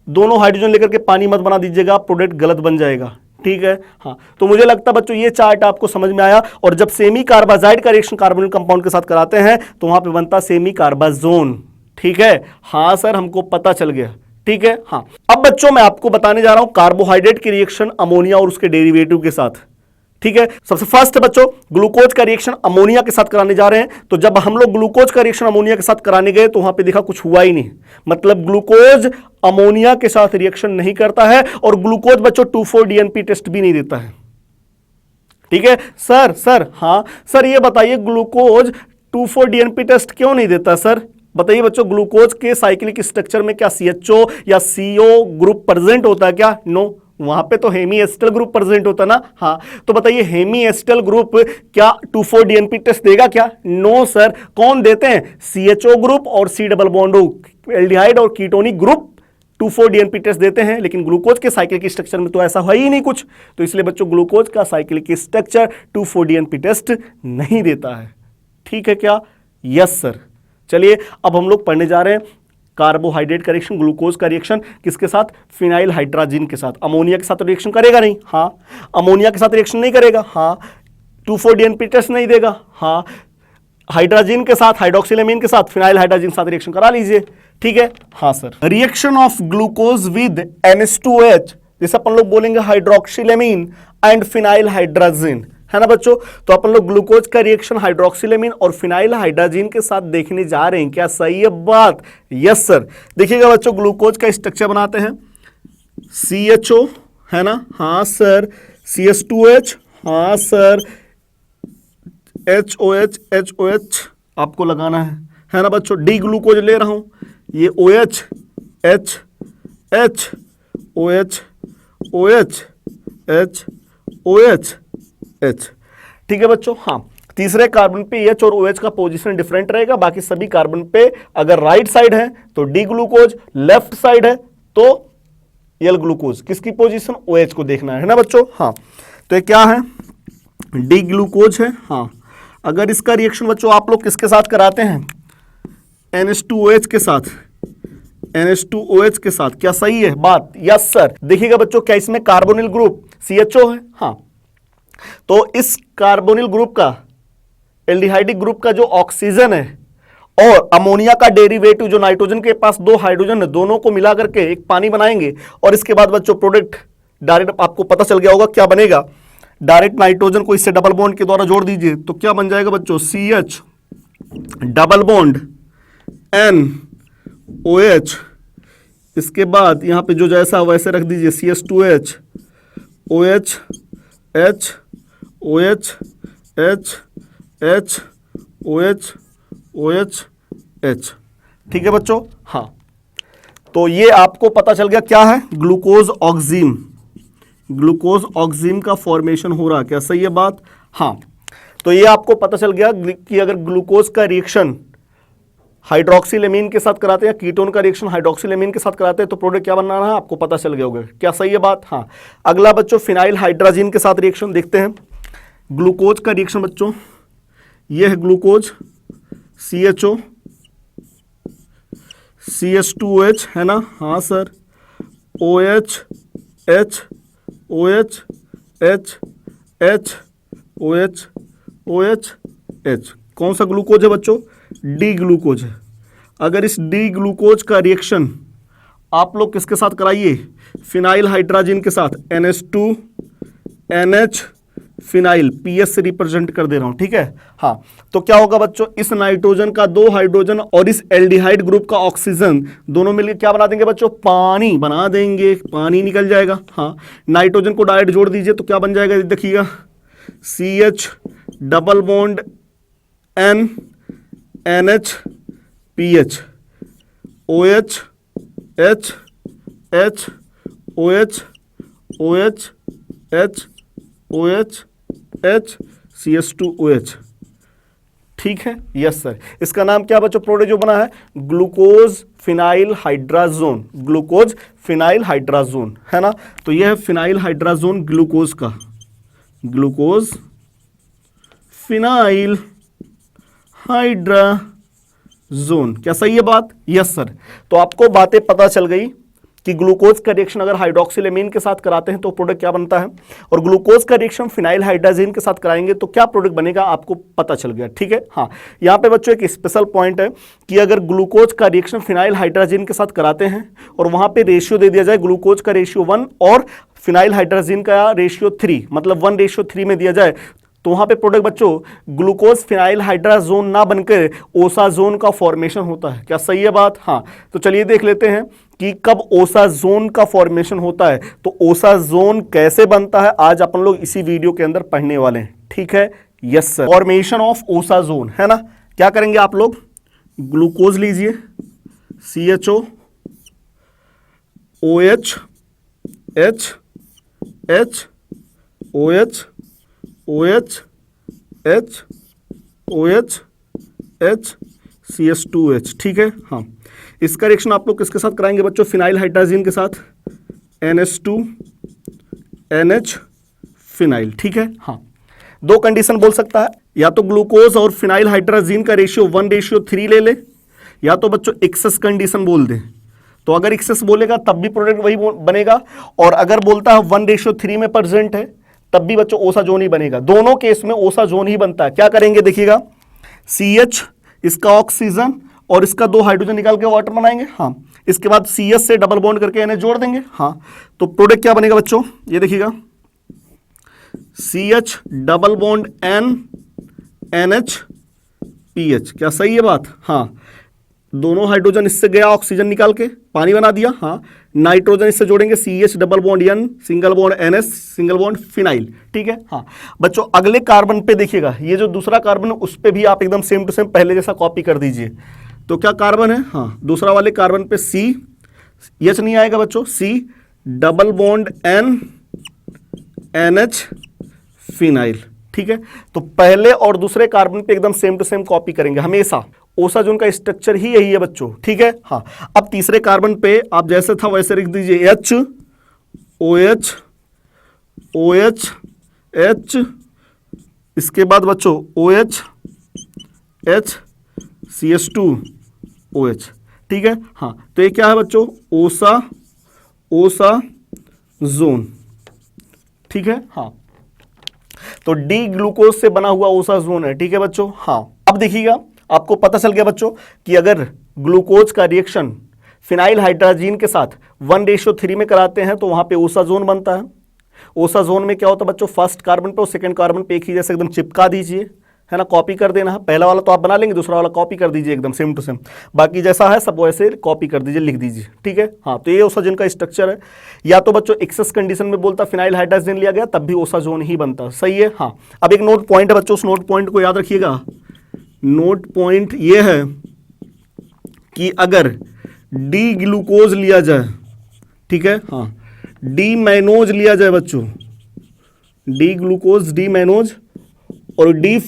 दोनों हाइड्रोजन लेकर के पानी मत बना दीजिएगा, प्रोडक्ट गलत बन जाएगा, ठीक है। हाँ, तो मुझे लगता है बच्चों ये चार्ट आपको समझ में आया। और जब सेमी कार्बाजाइड का रिएक्शन कार्बोनिल कंपाउंड के साथ कराते हैं तो वहां पे बनता सेमी कार्बाजोन, ठीक है। हाँ सर, हमको पता चल गया, ठीक है। हाँ, अब बच्चों मैं आपको बताने जा रहा हूं कार्बोहाइड्रेट की रिएक्शन अमोनिया और उसके डेरिवेटिव के साथ, ठीक है। सबसे फर्स्ट है बच्चों ग्लूकोज का रिएक्शन अमोनिया के साथ कराने जा रहे हैं। तो जब हम लोग ग्लूकोज का रिएक्शन अमोनिया के साथ कराने गए तो वहां पे देखा कुछ हुआ ही नहीं, मतलब ग्लूकोज अमोनिया के साथ रिएक्शन नहीं करता है और ग्लूकोज बच्चों 2,4-DNP टेस्ट भी नहीं देता है, ठीक है। सर हाँ सर, ये बताइए ग्लूकोज 2,4-DNP टेस्ट क्यों नहीं देता? सर बताइए बच्चों, ग्लूकोज के साइक्लिक स्ट्रक्चर में क्या CHO या CO ग्रुप प्रेजेंट होता है? क्या नो, वहां पे तो हेमी एस्टल ग्रुप प्रेजेंट होता ना। हाँ, तो बताइए हेमी एस्टल ग्रुप क्या 2,4-DNP टेस्ट देगा क्या? No sir. कौन देते हैं? CHO ग्रुप और C डबल बॉन्ड एल्डिहाइड और कीटोनिक ग्रुप 2,4-DNP टेस्ट देते हैं, लेकिन ग्लूकोज के साइकिल के स्ट्रक्चर में तो ऐसा है ही नहीं कुछ। तो इसलिए बच्चों ग्लूकोज का साइकिल की स्ट्रक्चर 2,4-DNP टेस्ट नहीं देता है। ठीक है क्या? Yes sir. चलिए अब हम लोग पढ़ने जा रहे हैं कार्बोहाइड्रेट का रिएक्शन, ग्लूकोज का रिएक्शन किसके साथ? फिनाइल हाइड्राजिन के साथ। अमोनिया के साथ रिएक्शन करेगा नहीं? हाँ। अमोनिया के साथ रिएक्शन नहीं करेगा? हाँ। 2,4-DNP टेस्ट नहीं देगा? हाँ। हाइड्राजिन के साथ, हाइड्रोक्सिलेमीन के साथ, फिनाइल हाइड्राजिन के साथ रिएक्शन करा लीजिए। ठीक है? हाँ sir. Reaction of glucose with NH2OH, जैसे अपन लोग बोलेंगे हाइड्रोक्सिलेमीन एंड फिनाइल हाइड्राजिन, है ना बच्चों। तो अपन लोग ग्लूकोज का रिएक्शन हाइड्रोक्सिलेमीन और फिनाइल हाइड्राजिन के साथ देखने जा रहे हैं। क्या सही है बात? Yes sir. देखिएगा बच्चों, ग्लूकोज का स्ट्रक्चर बनाते हैं। CHO, है ना? हाँ सर। CH2OH, हाँ सर। HOH आपको लगाना है ना बच्चों। डी ग्लूकोज ले रहा हूं, ये OH, H, H, OH, OH, H, OH, H। ठीक है बच्चों। हाँ, तीसरे कार्बन पे H और OH का पोजीशन डिफरेंट रहेगा। बाकी सभी कार्बन पे अगर राइट साइड है तो डी ग्लूकोज, लेफ्ट साइड है तो एल ग्लूकोज। किसकी पोजीशन? OH को देखना है ना बच्चों। हाँ, तो ये क्या है? डी ग्लूकोज है। हाँ, अगर इसका रिएक्शन बच्चों आप लोग किसके साथ कराते हैं? NH2OH के साथ। NH2OH के साथ। क्या सही है बात? Yes sir. देखिएगा बच्चों, क्या इसमें कार्बोनिल ग्रुप CHO है? हाँ, तो इस कार्बोनिल ग्रुप का, एल्डिहाइडिक ग्रुप का जो ऑक्सीजन है और अमोनिया का डेरिवेटिव जो नाइट्रोजन के पास दो हाइड्रोजन है, दोनों को मिला करके एक पानी बनाएंगे। और इसके बाद बच्चों प्रोडक्ट डायरेक्ट आपको पता चल गया होगा क्या बनेगा। डायरेक्ट नाइट्रोजन को इससे डबल बॉन्ड के द्वारा जोड़ दीजिए तो क्या बन जाएगा बच्चों? CH double bond NOH। इसके बाद यहां पे जो जैसा वैसे रख दीजिए CH2H, OH, H, OH, H, H, OH, OH, H। ठीक है बच्चों। हाँ, तो ये आपको पता चल गया क्या है? ग्लूकोज ऑक्सीम। ग्लूकोज ऑक्सीम का फॉर्मेशन हो रहा। क्या सही है बात? हाँ, तो ये आपको पता चल गया कि अगर ग्लूकोज का रिएक्शन हाइड्रोक्सिलेमीन के साथ कराते हैं, कीटोन का रिएक्शन हाइड्रोक्सिलेमीन के साथ कराते हैं तो प्रोडक्ट क्या बनना है आपको पता चल गया होगा। क्या सही है बात? हाँ। अगला बच्चों फिनाइल हाइड्राजिन के साथ रिएक्शन देखते हैं। ग्लूकोज का रिएक्शन बच्चों ये है ग्लूकोज, CHO, CH2OH, है ना? हाँ sir. OH, H, OH, H, H, OH, OH, H। कौन सा ग्लूकोज है बच्चों? डी ग्लूकोज है। अगर इस डी ग्लूकोज का रिएक्शन आप लोग किसके साथ कराइए? फिनाइल हाइड्राजिन के साथ। NH2 NH फिनाइल, PS से रिप्रेजेंट कर दे रहा हूं। ठीक है? हाँ, तो क्या होगा बच्चों? इस नाइट्रोजन का दो हाइड्रोजन और इस एल्डिहाइड ग्रुप का ऑक्सीजन दोनों मिलकर क्या बना देंगे बच्चों? पानी बना देंगे। पानी निकल जाएगा। हाँ, नाइट्रोजन को डायरेक्ट जोड़ दीजिए तो क्या बन जाएगा? देखिएगा, CH double bond N NH PH, OH H H OH OH H OH H CH2OH। ठीक है? Yes sir. इसका नाम क्या बच्चों प्रोडक्ट जो बना है? Glucose phenyl hydrazone. Glucose phenyl hydrazone, है ना? तो यह है फिनाइल हाइड्राजोन ग्लूकोज का। Glucose phenyl hydrazone. क्या सही है बात? Yes sir. तो आपको बातें पता चल गई कि ग्लूकोज का रिएक्शन अगर हाइड्रोक्सिलेमीन के साथ कराते हैं तो प्रोडक्ट क्या बनता है, और ग्लूकोज का रिएक्शन फिनाइल हाइड्राजिन के साथ कराएंगे तो क्या प्रोडक्ट बनेगा, आपको पता चल गया। ठीक है? हाँ, यहां पे बच्चों एक स्पेशल पॉइंट है कि अगर ग्लूकोज का रिएक्शन फिनाइल हाइड्राजिन के साथ कराते हैं और वहां पे रेशियो दे दिया जाए, ग्लूकोज का रेशियो 1 और फिनाइल हाइड्राजिन का रेशियो 3, मतलब 1:3 में दिया जाए, तो वहां पे प्रोडक्ट बच्चों ग्लूकोज फिनाइल हाइड्राजोन ना बनकर ओसाजोन का फॉर्मेशन होता है। क्या सही है बात? हाँ, तो चलिए देख लेते हैं कि कब ओसाजोन का फॉर्मेशन होता है, तो ओसाजोन कैसे बनता है आज अपन लोग इसी वीडियो के अंदर पढ़ने वाले हैं। ठीक है? Yes sir. Formation of osazone, है ना? क्या करेंगे आप लोग? ग्लूकोज लीजिए, CHO OH H H O H O H H O H H CH2H, ठीक है। हाँ, इसका रिएक्शन आप लोग किसके साथ कराएंगे बच्चों? फिनाइल हाइड्राजीन के साथ, NH2NH फिनाइल, ठीक है। हाँ, दो कंडीशन बोल सकता है, या तो ग्लूकोज और फिनाइल हाइड्राजीन का रेशियो 1:3 ले ले, या तो बच्चों एक्सेस कंडीशन बोल दे। तो अगर एक्सेस बोलेगा तब भी प्रोडक्ट वही बनेगा, और अगर बोलता है 1:3 में प्रेजेंट है तब भी बच्चों ओसा जोन ही बनेगा। दोनों केस में ओसा जोन ही बनता है। क्या करेंगे देखिएगा, CH इसका ऑक्सीजन और इसका 2 हाइड्रोजन निकाल के वाटर बनाएंगे। हाँ, इसके बाद CS से डबल बॉन्ड करके NH जोड़ देंगे। हाँ, तो प्रोडक्ट क्या बनेगा बच्चों? ये देखिएगा, CH double bond N NH PH। क्या सही है बात? हाँ, दोनों हाइड्रोजन इससे गया, ऑक्सीजन निकाल के पानी बना दिया। हाँ, नाइट्रोजन इससे जोड़ेंगे, CH double bond N single bond NS single bond phenyl, ठीक है। हाँ बच्चों, अगले कार्बन पे देखिएगा, ये जो दूसरा कार्बन है उस पे भी आप एकदम सेम टू सेम पहले जैसा कॉपी कर दीजिए। तो क्या कार्बन है? हाँ, दूसरा वाले कार्बन पे CH नहीं आएगा बच्चों, C double bond N NH phenyl, ठीक है। तो पहले और दूसरे कार्बन पे एकदम सेम टू सेम कॉपी करेंगे हमेशा। ओसा जोन का स्ट्रक्चर ही यही है बच्चों, ठीक है। हाँ, अब तीसरे कार्बन पे आप जैसे था वैसे लिख दीजिए, H OH OH H, इसके बाद बच्चों OH H CH2OH, ठीक है। हाँ, तो ये क्या है बच्चों? ओसा जोन, ठीक है। हाँ, तो डी ग्लूकोज से बना हुआ ओसा जोन है, ठीक है बच्चों। हाँ, अब देखिएगा, आपको पता चल गया बच्चों कि अगर ग्लूकोज का रिएक्शन फिनाइल हाइड्राजीन के साथ 1:3 में कराते हैं तो वहां पे ओसा जोन बनता है। ओसा जोन में क्या होता है बच्चों? फर्स्ट कार्बन पे और सेकंड कार्बन पे एक ही जैसे एकदम चिपका दीजिए, है ना, कॉपी कर देना है। पहला वाला तो आप बना लेंगे, दूसरा वाला कॉपी कर दीजिए एकदम सेम टू सेम, बाकी जैसा है सब वैसे कॉपी कर दीजिए, लिख दीजिए, ठीक है। हाँ, तो ये ओसा जोन का स्ट्रक्चर है। या तो बच्चों एक्सेस कंडीशन में बोलता फिनाइल हाइड्राजीन लिया गया तब भी ओसा जोन ही बनता, सही है। हाँ, अब एक नोट पॉइंट है बच्चों, उस नोट पॉइंट को याद रखिएगा। नोट पॉइंट ये है कि अगर डी ग्लूकोज लिया जाए, ठीक है, हाँ, डी मैनोज लिया जाए बच्चों, डी ग्लूकोज, डी मैनोज और डी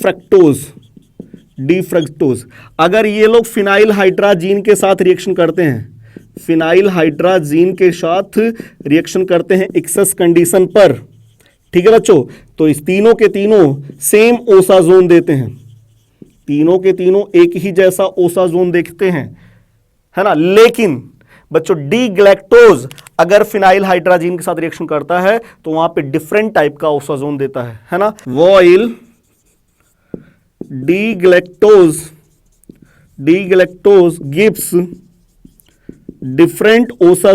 फ्रक्टोज, अगर ये लोग फिनाइल हाइड्राजीन के साथ रिएक्शन करते हैं, फिनाइल हाइड्राजीन के साथ रिएक्शन करते हैं एक्सेस कंडीशन पर, ठीक है बच्चों, तो इस तीनों के तीनों सेम ओसा जोन देते हैं, तीनों के तीनों एक ही जैसा ओसा जोन देखते हैं, है ना। लेकिन बच्चों डी ग्लैक्टोज अगर फिनाइल हाइड्राजीन के साथ रिएक्शन करता है तो वहां पे डिफरेंट टाइप का ओसा जोन देता है ना। While D galactose gives different ओसा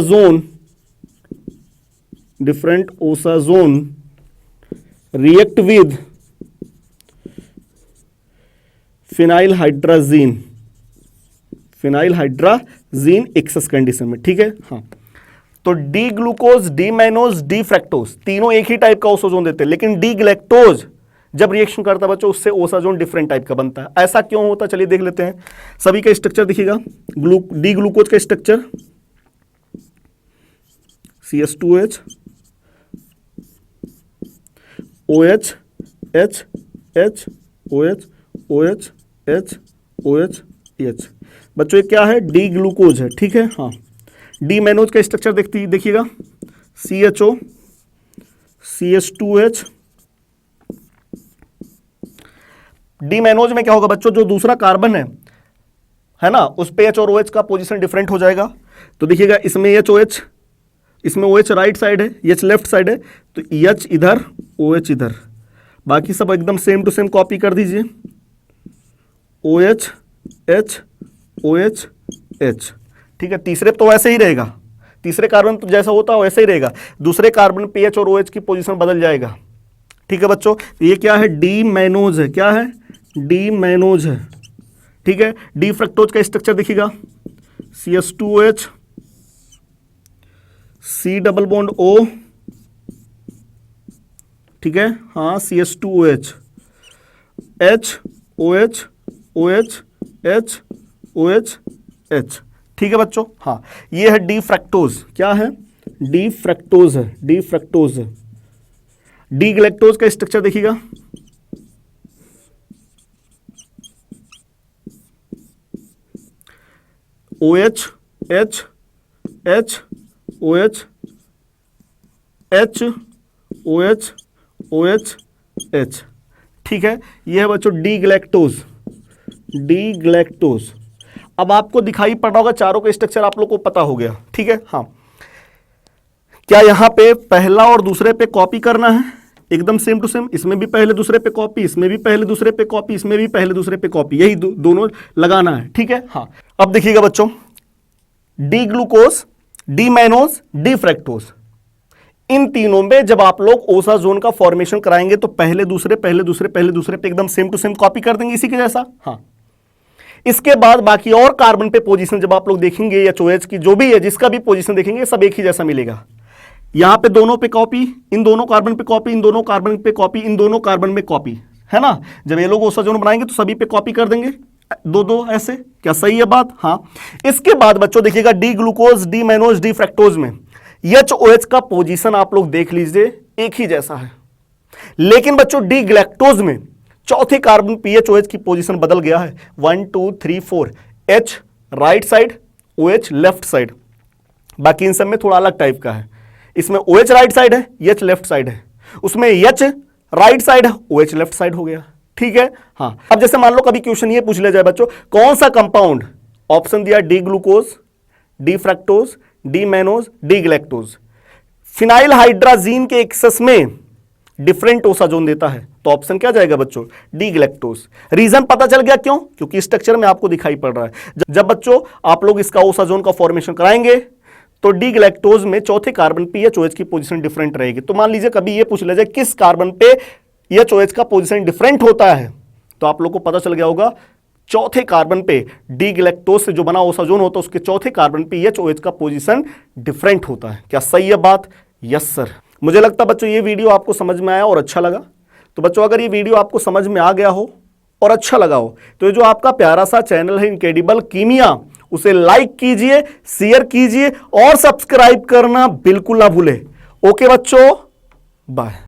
zone react with phenyl hydrazine excess condition में, ठीक है। हाँ, तो D glucose, D mannose, D fructose तीनों एक ही टाइप का ओसा जोन देते हैं, लेकिन डी ग्लैक्टोज जब रिएक्शन करता है बच्चों उससे ओसा जोन डिफरेंट टाइप का बनता है। ऐसा क्यों होता है चलिए देख लेते हैं। सभी का स्ट्रक्चर देखिएगा, डी ग्लूकोज का structure CH2OH OH H H OH OH H OH H। बच्चों ये क्या है? डी ग्लूकोज है, ठीक है। हाँ, डी मैनोज का स्ट्रक्चर देखिएगा, CHO CH2H। डी मैनोज में क्या होगा बच्चों? जो दूसरा कार्बन है ना, उस पे H और OH का पोजीशन डिफरेंट हो जाएगा। तो देखिएगा इसमें HOH, इसमें OH राइट साइड है, H लेफ्ट साइड है, तो H इधर OH इधर, बाकी सब एकदम सेम टू सेम कॉपी कर दीजिए। OH H OH H, ठीक है। तीसरे तो वैसे ही रहेगा, तीसरे कार्बन तो जैसा होता है वैसे ही रहेगा, दूसरे कार्बन पे H और OH की पोजीशन बदल जाएगा, ठीक है बच्चों। ये क्या है? डी मैनोज है, क्या है? डी मैनोज है, ठीक है। डी फ्रक्टोज का स्ट्रक्चर देखिएगा, CH2OH C double bond O, ठीक है। हाँ, CH2OH H OH OH H OH H, ठीक है बच्चों। हाँ, ये है डी फ्रक्टोज, क्या है? डी फ्रक्टोज है, डी फ्रक्टोज है, डी गैलेक्टोज का स्ट्रक्चर देखिएगा, OH H H OH H OH OH H, ठीक है। यह है बच्चों डी गैलेक्टोज, डी गैलेक्टोज। अब आपको दिखाई पड़ रहा होगा चारों का स्ट्रक्चर आप लोग को पता हो गया, ठीक है। हाँ, क्या यहां पे पहला और दूसरे पे कॉपी करना है? एकदम सेम टू सेम, इसमें भी पहले दूसरे पे कॉपी, इसमें भी पहले दूसरे पे कॉपी, इसमें भी पहले दूसरे पे कॉपी, यही दोनों लगाना है, ठीक है। हाँ, अब देखिएगा बच्चों, D glucose, D mannose, D fructose, इन तीनों में जब आप लोग ओसाजोन का फॉर्मेशन कराएंगे तो पहले दूसरे पहले दूसरे पहले दूसरे पे एकदम सेम टू सेम कॉपी कर देंगे इसी के जैसा। हाँ, इसके बाद बाकी और कार्बन पे पोजीशन जब आप लोग देखेंगे या OH की जो भी है जिसका भी पोजीशन देखेंगे सब एक ही जैसा मिलेगा। यहां पे दोनों पे कॉपी, इन दोनों कार्बन पे कॉपी, इन दोनों कार्बन पे कॉपी, इन दोनों कार्बन में कॉपी, है ना। जब ये लोग ओसाजोन बनाएंगे तो सभी पे कॉपी कर देंगे, दो दो ऐसे। क्या सही है बात? हाँ। इसके बाद बच्चों देखिएगा D glucose, D mannose, D fructose में HOH का पोजीशन आप लोग देख लीजिए एक ही जैसा है, लेकिन बच्चों डी गैलेक्टोज में चौथे कार्बन PHOH की पोजीशन बदल गया है। 1 2 3 4, H right side, OH left side. बाकी इन सब में थोड़ा अलग टाइप का है, इसमें OH राइट साइड है, H लेफ्ट साइड है, उसमें H राइट साइड है, OH लेफ्ट साइड हो गया, ठीक है। हाँ, अब जैसे मान लो कभी क्वेश्चन ये पूछ लिया जाए बच्चों, कौन सा कंपाउंड, ऑप्शन दिया D glucose, D fructose, D mannose, D galactose, phenyl hydrazine के एक्सेस में डिफरेंट ओसाजोन देता है, तो ऑप्शन क्या जाएगा बच्चों? D galactose. रीजन पता चल गया क्यों? क्योंकि स्ट्रक्चर में आपको दिखाई पड़ रहा है। जब बच्चों आप लोग इसका ओसाजोन का फॉर्मेशन कराएंगे तो डी गैलेक्टोज में चौथे कार्बन PHOH की पोजीशन डिफरेंट रहेगी। तो मान लीजिए कभी ये पूछ लिया जाए किस कार्बन पे HOH का पोजीशन डिफरेंट होता है, तो आप लोग को पता चल गया होगा चौथे कार्बन पे डी गैलेक्टोज से जो बना ओसाजोन होता है उसके चौथे कार्बन पे HOH का पोजीशन डिफरेंट होता है। क्या सही है बात? Yes sir. मुझे लगता है बच्चों ये वीडियो आपको समझ में आया और अच्छा लगा। तो बच्चों अगर ये वीडियो आपको समझ में आ गया हो और अच्छा लगा हो तो ये जो आपका प्यारा सा चैनल है इनक्रेडिबल कीमिया, उसे लाइक कीजिए, शेयर कीजिए और सब्सक्राइब करना बिल्कुल ना भूले। ओके बच्चों, बाय।